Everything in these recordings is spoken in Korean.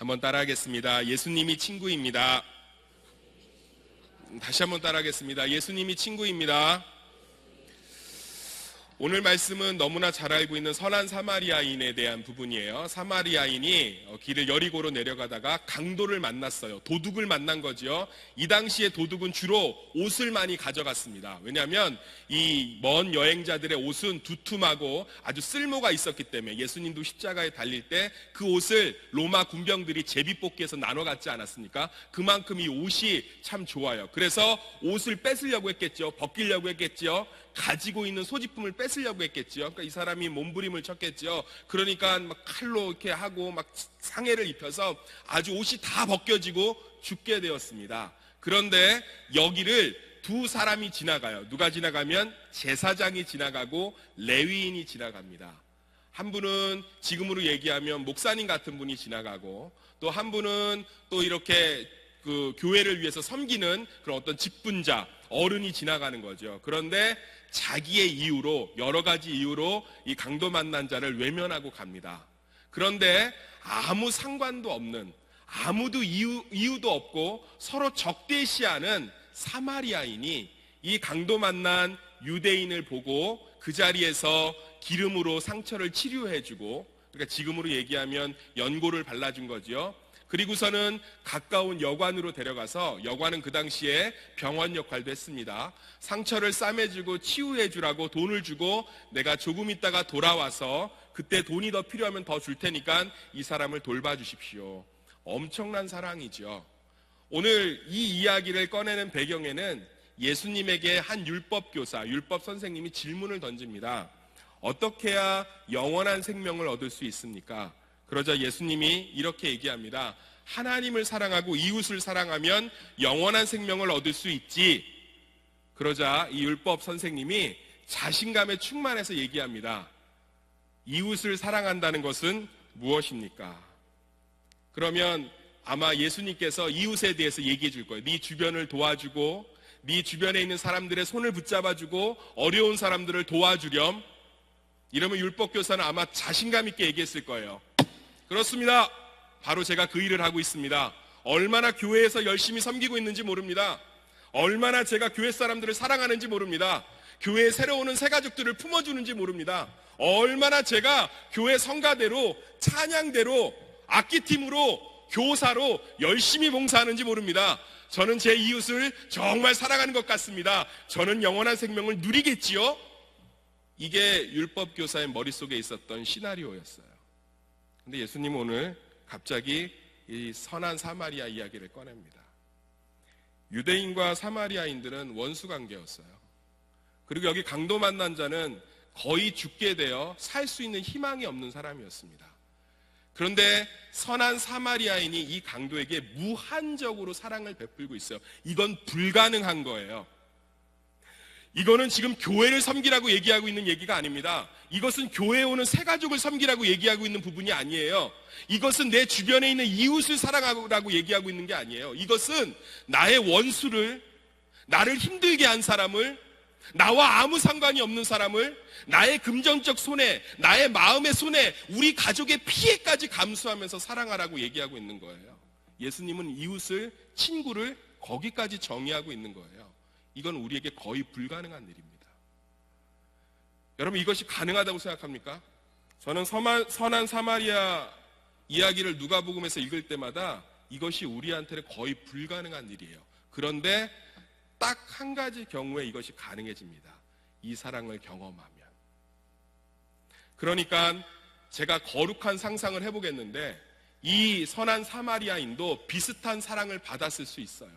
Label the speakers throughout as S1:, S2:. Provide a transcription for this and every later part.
S1: 한번 따라하겠습니다. 예수님이 친구입니다. 다시 한번 따라하겠습니다. 예수님이 친구입니다. 오늘 말씀은 너무나 잘 알고 있는 선한 사마리아인에 대한 부분이에요. 사마리아인이 길을 여리고로 내려가다가 강도를 만났어요. 도둑을 만난 거죠. 이 당시에 도둑은 주로 옷을 많이 가져갔습니다. 왜냐하면 이 먼 여행자들의 옷은 두툼하고 아주 쓸모가 있었기 때문에 예수님도 십자가에 달릴 때 그 옷을 로마 군병들이 제비뽑기해서 나눠 갖지 않았습니까? 그만큼 이 옷이 참 좋아요. 그래서 옷을 뺏으려고 했겠죠. 벗기려고 했겠죠. 가지고 있는 소지품을 뺏으려고 했겠죠. 그러니까 이 사람이 몸부림을 쳤겠죠. 그러니까 막 칼로 이렇게 하고 막 상해를 입혀서 아주 옷이 다 벗겨지고 죽게 되었습니다. 그런데 여기를 두 사람이 지나가요. 누가 지나가면 제사장이 지나가고 레위인이 지나갑니다. 한 분은 지금으로 얘기하면 목사님 같은 분이 지나가고, 또 한 분은 또 이렇게 그 교회를 위해서 섬기는 그런 어떤 직분자, 어른이 지나가는 거죠. 그런데 자기의 이유로, 여러 가지 이유로 이 강도 만난 자를 외면하고 갑니다. 그런데 아무 상관도 없는, 아무도 이유도 없고 서로 적대시하는 사마리아인이 이 강도 만난 유대인을 보고 그 자리에서 기름으로 상처를 치료해주고, 그러니까 지금으로 얘기하면 연고를 발라준 거죠. 그리고서는 가까운 여관으로 데려가서, 여관은 그 당시에 병원 역할도 했습니다. 상처를 싸매주고 치유해주라고 돈을 주고, 내가 조금 있다가 돌아와서 그때 돈이 더 필요하면 더 줄 테니까 이 사람을 돌봐주십시오. 엄청난 사랑이죠. 오늘 이 이야기를 꺼내는 배경에는 예수님에게 한 율법교사, 율법 선생님이 질문을 던집니다. 어떻게 해야 영원한 생명을 얻을 수 있습니까? 그러자 예수님이 이렇게 얘기합니다. 하나님을 사랑하고 이웃을 사랑하면 영원한 생명을 얻을 수 있지. 그러자 이 율법 선생님이 자신감에 충만해서 얘기합니다. 이웃을 사랑한다는 것은 무엇입니까? 그러면 아마 예수님께서 이웃에 대해서 얘기해 줄 거예요. 네 주변을 도와주고, 네 주변에 있는 사람들의 손을 붙잡아주고, 어려운 사람들을 도와주렴. 이러면 율법교사는 아마 자신감 있게 얘기했을 거예요. 그렇습니다. 바로 제가 그 일을 하고 있습니다. 얼마나 교회에서 열심히 섬기고 있는지 모릅니다. 얼마나 제가 교회 사람들을 사랑하는지 모릅니다. 교회에 새로 오는 새 가족들을 품어주는지 모릅니다. 얼마나 제가 교회 성가대로, 찬양대로, 악기팀으로, 교사로 열심히 봉사하는지 모릅니다. 저는 제 이웃을 정말 사랑하는 것 같습니다. 저는 영원한 생명을 누리겠지요? 이게 율법교사의 머릿속에 있었던 시나리오였어요. 근데 예수님은 오늘 갑자기 이 선한 사마리아 이야기를 꺼냅니다. 유대인과 사마리아인들은 원수 관계였어요. 그리고 여기 강도 만난 자는 거의 죽게 되어 살 수 있는 희망이 없는 사람이었습니다. 그런데 선한 사마리아인이 이 강도에게 무한적으로 사랑을 베풀고 있어요. 이건 불가능한 거예요. 이거는 지금 교회를 섬기라고 얘기하고 있는 얘기가 아닙니다. 이것은 교회에 오는 새 가족을 섬기라고 얘기하고 있는 부분이 아니에요. 이것은 내 주변에 있는 이웃을 사랑하라고 얘기하고 있는 게 아니에요. 이것은 나의 원수를, 나를 힘들게 한 사람을, 나와 아무 상관이 없는 사람을, 나의 금전적 손해, 나의 마음의 손해, 우리 가족의 피해까지 감수하면서 사랑하라고 얘기하고 있는 거예요. 예수님은 이웃을, 친구를 거기까지 정의하고 있는 거예요. 이건 우리에게 거의 불가능한 일입니다. 여러분, 이것이 가능하다고 생각합니까? 저는 선한 사마리아 이야기를 누가복음에서 읽을 때마다 이것이 우리한테는 거의 불가능한 일이에요. 그런데 딱 한 가지 경우에 이것이 가능해집니다. 이 사랑을 경험하면. 그러니까 제가 거룩한 상상을 해보겠는데, 이 선한 사마리아인도 비슷한 사랑을 받았을 수 있어요.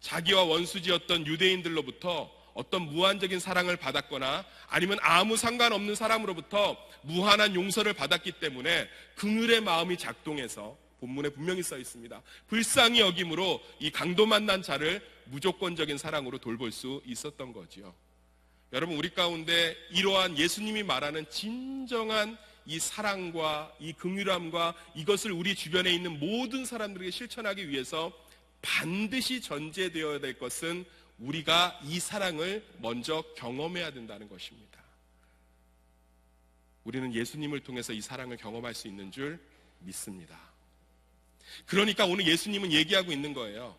S1: 자기와 원수지였던 유대인들로부터 어떤 무한적인 사랑을 받았거나, 아니면 아무 상관없는 사람으로부터 무한한 용서를 받았기 때문에 긍휼의 마음이 작동해서, 본문에 분명히 써 있습니다, 불쌍히 여김으로 이 강도 만난 자를 무조건적인 사랑으로 돌볼 수 있었던 거지요. 여러분, 우리 가운데 이러한 예수님이 말하는 진정한 이 사랑과 이 긍휼함과 이것을 우리 주변에 있는 모든 사람들에게 실천하기 위해서 반드시 전제되어야 될 것은 우리가 이 사랑을 먼저 경험해야 된다는 것입니다. 우리는 예수님을 통해서 이 사랑을 경험할 수 있는 줄 믿습니다. 그러니까 오늘 예수님은 얘기하고 있는 거예요.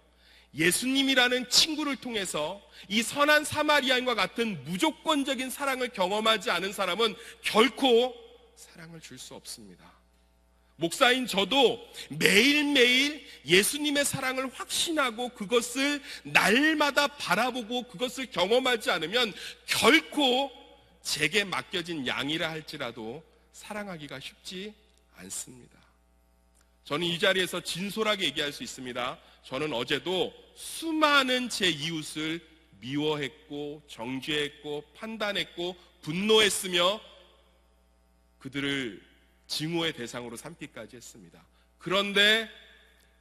S1: 예수님이라는 친구를 통해서 이 선한 사마리아인과 같은 무조건적인 사랑을 경험하지 않은 사람은 결코 사랑을 줄 수 없습니다. 목사인 저도 매일매일 예수님의 사랑을 확신하고 그것을 날마다 바라보고 그것을 경험하지 않으면 결코 제게 맡겨진 양이라 할지라도 사랑하기가 쉽지 않습니다. 저는 이 자리에서 진솔하게 얘기할 수 있습니다. 저는 어제도 수많은 제 이웃을 미워했고 정죄했고 판단했고 분노했으며 그들을 증오의 대상으로 삼기까지 했습니다. 그런데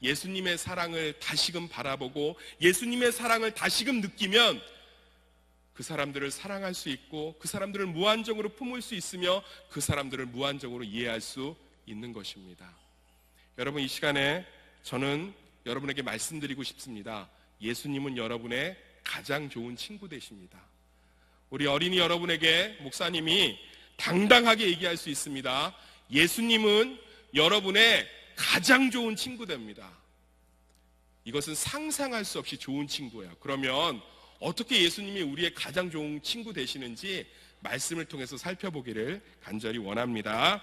S1: 예수님의 사랑을 다시금 바라보고 예수님의 사랑을 다시금 느끼면 그 사람들을 사랑할 수 있고 그 사람들을 무한정으로 품을 수 있으며 그 사람들을 무한정으로 이해할 수 있는 것입니다. 여러분, 이 시간에 저는 여러분에게 말씀드리고 싶습니다. 예수님은 여러분의 가장 좋은 친구 되십니다. 우리 어린이 여러분에게 목사님이 당당하게 얘기할 수 있습니다. 예수님은 여러분의 가장 좋은 친구 됩니다. 이것은 상상할 수 없이 좋은 친구예요. 그러면 어떻게 예수님이 우리의 가장 좋은 친구 되시는지 말씀을 통해서 살펴보기를 간절히 원합니다.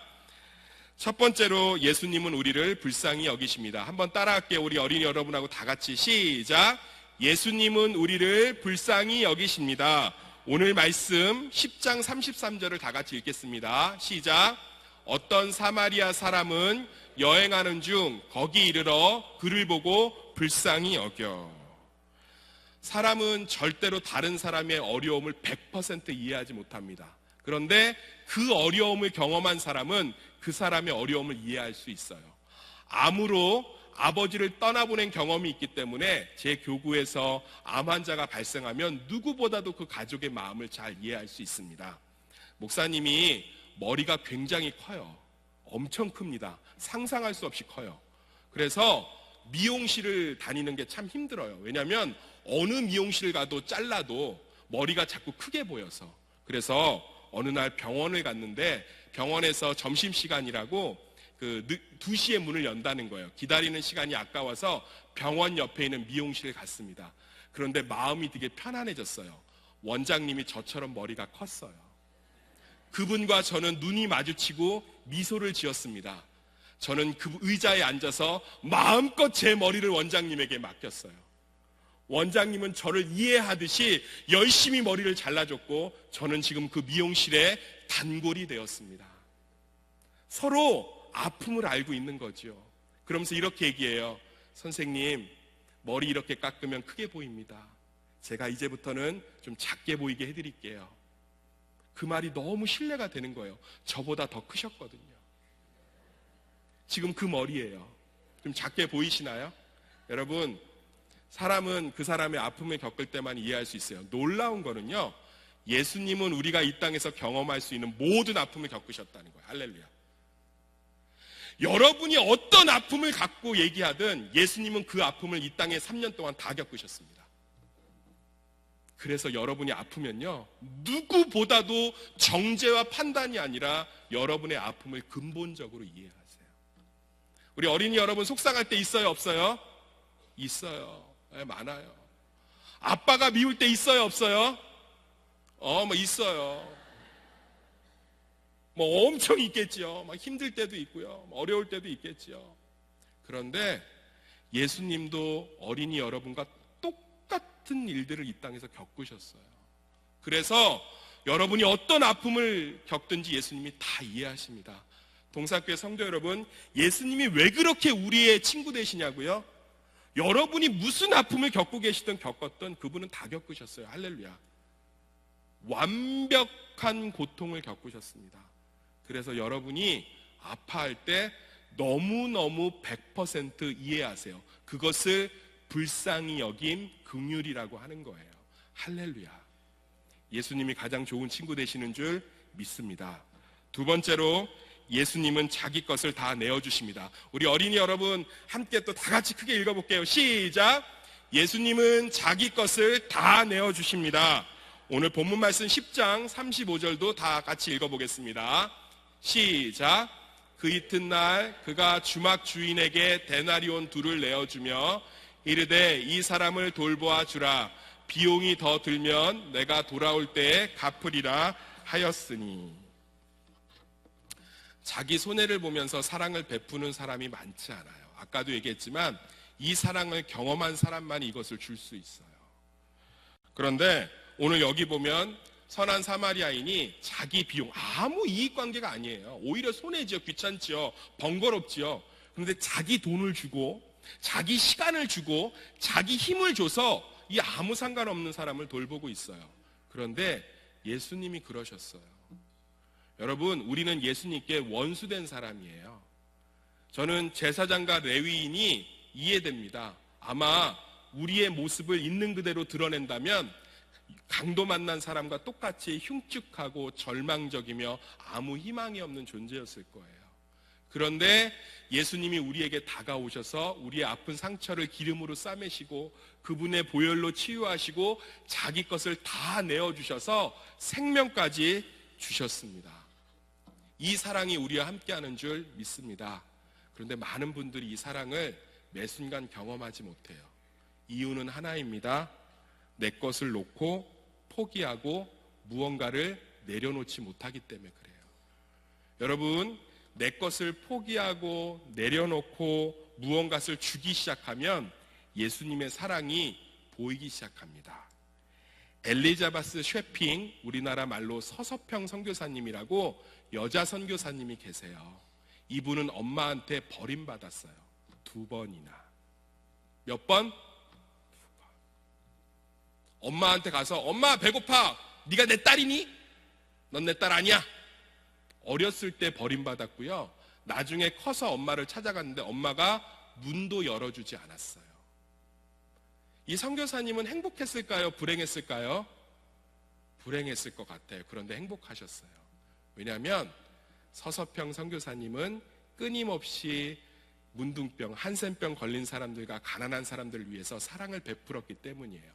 S1: 첫 번째로 예수님은 우리를 불쌍히 여기십니다. 한번 따라할게요. 우리 어린이 여러분하고 다 같이 시작. 예수님은 우리를 불쌍히 여기십니다. 오늘 말씀 10장 33절을 다 같이 읽겠습니다. 시작. 어떤 사마리아 사람은 여행하는 중 거기 이르러 그를 보고 불쌍히 여겨. 사람은 절대로 다른 사람의 어려움을 100% 이해하지 못합니다. 그런데 그 어려움을 경험한 사람은 그 사람의 어려움을 이해할 수 있어요. 암으로 아버지를 떠나보낸 경험이 있기 때문에 제 교구에서 암 환자가 발생하면 누구보다도 그 가족의 마음을 잘 이해할 수 있습니다. 목사님이 머리가 굉장히 커요. 엄청 큽니다. 상상할 수 없이 커요. 그래서 미용실을 다니는 게 참 힘들어요. 왜냐하면 어느 미용실 가도 잘라도 머리가 자꾸 크게 보여서. 그래서 어느 날 병원을 갔는데 병원에서 점심시간이라고 그 2시에 문을 연다는 거예요. 기다리는 시간이 아까워서 병원 옆에 있는 미용실을 갔습니다. 그런데 마음이 되게 편안해졌어요. 원장님이 저처럼 머리가 컸어요. 그분과 저는 눈이 마주치고 미소를 지었습니다. 저는 그 의자에 앉아서 마음껏 제 머리를 원장님에게 맡겼어요. 원장님은 저를 이해하듯이 열심히 머리를 잘라줬고 저는 지금 그 미용실의 단골이 되었습니다. 서로 아픔을 알고 있는 거죠. 그러면서 이렇게 얘기해요. 선생님, 머리 이렇게 깎으면 크게 보입니다. 제가 이제부터는 좀 작게 보이게 해드릴게요. 그 말이 너무 신뢰가 되는 거예요. 저보다 더 크셨거든요. 지금 그 머리예요. 좀 작게 보이시나요? 여러분, 사람은 그 사람의 아픔을 겪을 때만 이해할 수 있어요. 놀라운 거는요, 예수님은 우리가 이 땅에서 경험할 수 있는 모든 아픔을 겪으셨다는 거예요. 할렐루야. 여러분이 어떤 아픔을 갖고 얘기하든 예수님은 그 아픔을 이 땅에 3년 동안 다 겪으셨습니다. 그래서 여러분이 아프면요, 누구보다도 정죄와 판단이 아니라 여러분의 아픔을 근본적으로 이해하세요. 우리 어린이 여러분 속상할 때 있어요, 없어요? 있어요. 네, 많아요. 아빠가 미울 때 있어요, 없어요? 있어요. 엄청 있겠죠. 힘들 때도 있고요. 어려울 때도 있겠죠. 그런데 예수님도 어린이 여러분과 똑같은 일들을 이 땅에서 겪으셨어요. 그래서 여러분이 어떤 아픔을 겪든지 예수님이 다 이해하십니다. 동사교회 성도 여러분, 예수님이 왜 그렇게 우리의 친구 되시냐고요? 여러분이 무슨 아픔을 겪고 계시든 겪었던 그분은 다 겪으셨어요. 할렐루야. 완벽한 고통을 겪으셨습니다. 그래서 여러분이 아파할 때 너무너무 100% 이해하세요. 그것을 불쌍히 여김, 긍휼이라고 하는 거예요. 할렐루야. 예수님이 가장 좋은 친구 되시는 줄 믿습니다. 두 번째로 예수님은 자기 것을 다 내어주십니다. 우리 어린이 여러분 함께 또 다 같이 크게 읽어볼게요. 시작. 예수님은 자기 것을 다 내어주십니다. 오늘 본문 말씀 10장 35절도 다 같이 읽어보겠습니다. 시작. 그 이튿날 그가 주막 주인에게 데나리온 2를 내어주며 이르되 이 사람을 돌보아 주라. 비용이 더 들면 내가 돌아올 때에 갚으리라 하였으니. 자기 손해를 보면서 사랑을 베푸는 사람이 많지 않아요. 아까도 얘기했지만 이 사랑을 경험한 사람만이 이것을 줄 수 있어요. 그런데 오늘 여기 보면 선한 사마리아인이 자기 비용, 아무 이익관계가 아니에요. 오히려 손해지요. 귀찮지요. 번거롭지요. 그런데 자기 돈을 주고 자기 시간을 주고 자기 힘을 줘서 이 아무 상관없는 사람을 돌보고 있어요. 그런데 예수님이 그러셨어요. 여러분, 우리는 예수님께 원수된 사람이에요. 저는 제사장과 레위인이 이해됩니다. 아마 우리의 모습을 있는 그대로 드러낸다면 강도 만난 사람과 똑같이 흉측하고 절망적이며 아무 희망이 없는 존재였을 거예요. 그런데 예수님이 우리에게 다가오셔서 우리의 아픈 상처를 기름으로 싸매시고 그분의 보혈로 치유하시고 자기 것을 다 내어주셔서 생명까지 주셨습니다. 이 사랑이 우리와 함께하는 줄 믿습니다. 그런데 많은 분들이 이 사랑을 매 순간 경험하지 못해요. 이유는 하나입니다. 내 것을 놓고 포기하고 무언가를 내려놓지 못하기 때문에 그래요. 여러분, 내 것을 포기하고 내려놓고 무언가를 주기 시작하면 예수님의 사랑이 보이기 시작합니다. 엘리자베스 쉐핑, 우리나라 말로 서서평 선교사님이라고 여자 선교사님이 계세요. 이분은 엄마한테 버림받았어요. 2번이나. 몇 번? 2번. 엄마한테 가서 엄마 배고파. 네가 내 딸이니? 넌 내 딸 아니야. 어렸을 때 버림받았고요. 나중에 커서 엄마를 찾아갔는데 엄마가 문도 열어주지 않았어요. 이 선교사님은 행복했을까요? 불행했을까요? 불행했을 것 같아요. 그런데 행복하셨어요. 왜냐하면 서서평 선교사님은 끊임없이 문둥병, 한센병 걸린 사람들과 가난한 사람들을 위해서 사랑을 베풀었기 때문이에요.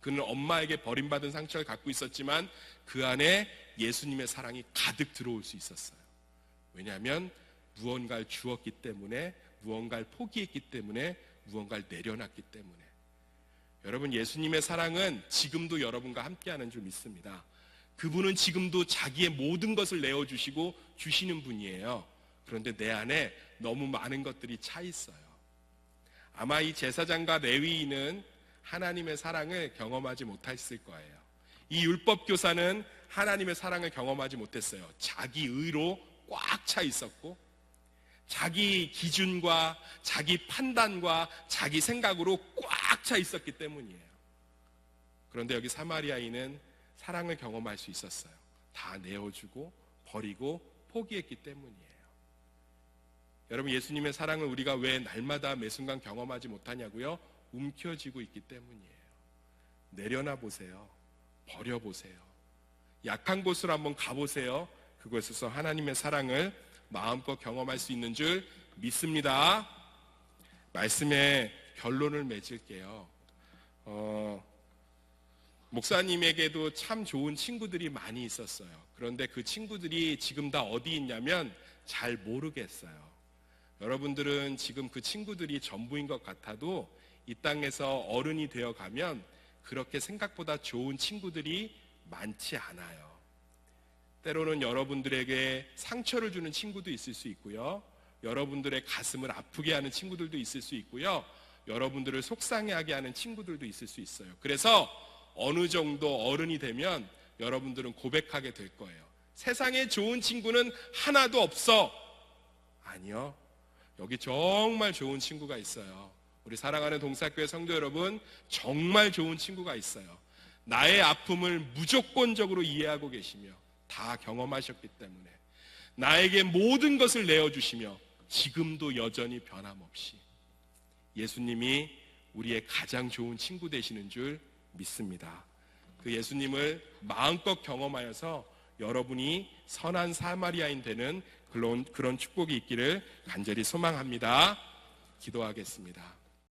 S1: 그는 엄마에게 버림받은 상처를 갖고 있었지만 그 안에 예수님의 사랑이 가득 들어올 수 있었어요. 왜냐하면 무언가를 주었기 때문에, 무언가를 포기했기 때문에, 무언가를 내려놨기 때문에. 여러분, 예수님의 사랑은 지금도 여러분과 함께하는 줄 믿습니다. 그분은 지금도 자기의 모든 것을 내어주시고 주시는 분이에요. 그런데 내 안에 너무 많은 것들이 차 있어요. 아마 이 제사장과 레위인은 하나님의 사랑을 경험하지 못했을 거예요. 이 율법교사는 하나님의 사랑을 경험하지 못했어요. 자기 의로 꽉 차 있었고 자기 기준과 자기 판단과 자기 생각으로 꽉 차 있었기 때문이에요. 그런데 여기 사마리아인은 사랑을 경험할 수 있었어요. 다 내어주고 버리고 포기했기 때문이에요. 여러분, 예수님의 사랑을 우리가 왜 날마다 매 순간 경험하지 못하냐고요? 움켜쥐고 있기 때문이에요. 내려놔 보세요. 버려보세요. 약한 곳으로 한번 가보세요. 그곳에서 하나님의 사랑을 마음껏 경험할 수 있는 줄 믿습니다. 말씀의 결론을 맺을게요. 목사님에게도 참 좋은 친구들이 많이 있었어요. 그런데 그 친구들이 지금 다 어디 있냐면 잘 모르겠어요. 여러분들은 지금 그 친구들이 전부인 것 같아도 이 땅에서 어른이 되어가면 그렇게 생각보다 좋은 친구들이 많지 않아요. 때로는 여러분들에게 상처를 주는 친구도 있을 수 있고요. 여러분들의 가슴을 아프게 하는 친구들도 있을 수 있고요. 여러분들을 속상해하게 하는 친구들도 있을 수 있어요. 그래서 어느 정도 어른이 되면 여러분들은 고백하게 될 거예요. 세상에 좋은 친구는 하나도 없어. 아니요. 여기 정말 좋은 친구가 있어요. 우리 사랑하는 동사교회 성도 여러분, 정말 좋은 친구가 있어요. 나의 아픔을 무조건적으로 이해하고 계시며 다 경험하셨기 때문에 나에게 모든 것을 내어주시며 지금도 여전히 변함없이 예수님이 우리의 가장 좋은 친구 되시는 줄 믿습니다. 그 예수님을 마음껏 경험하여서 여러분이 선한 사마리아인 되는 그런 축복이 있기를 간절히 소망합니다. 기도하겠습니다.